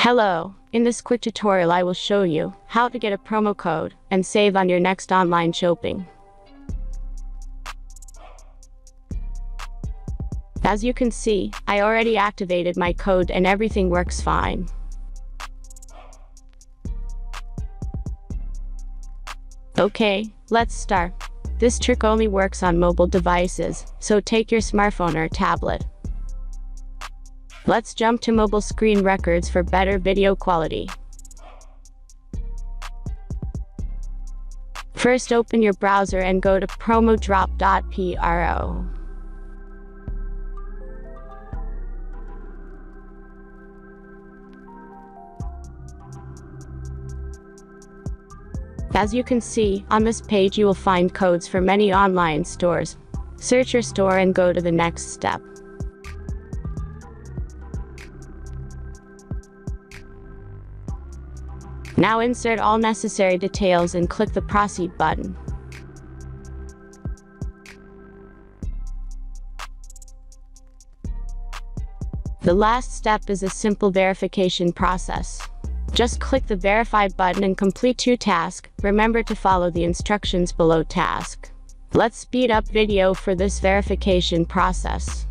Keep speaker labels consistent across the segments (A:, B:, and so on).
A: Hello, in this quick tutorial I will show you how to get a promo code and save on your next online shopping. As you can see, I already activated my code and everything works fine. Okay, let's start. This trick only works on mobile devices, so take your smartphone or tablet. Let's jump to mobile screen records for better video quality. First, open your browser and go to promodrop.pro. As you can see, on this page you will find codes for many online stores. Search your store and go to the next step. Now insert all necessary details and click the Proceed button. The last step is a simple verification process. Just click the Verify button and complete 2 tasks. Remember to follow the instructions below task. Let's speed up video for this verification process.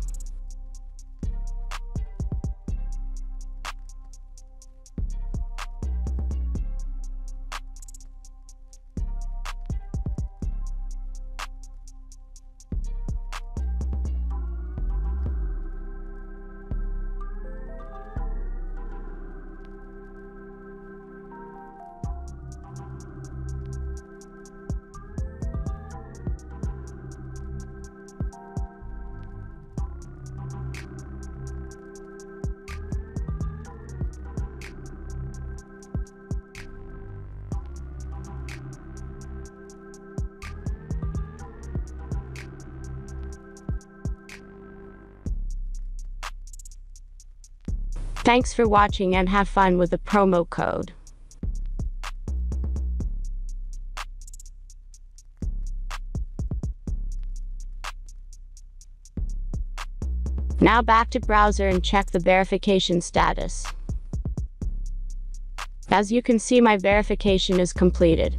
A: Thanks for watching and have fun with the promo code. Now back to browser and check the verification status. As you can see, my verification is completed.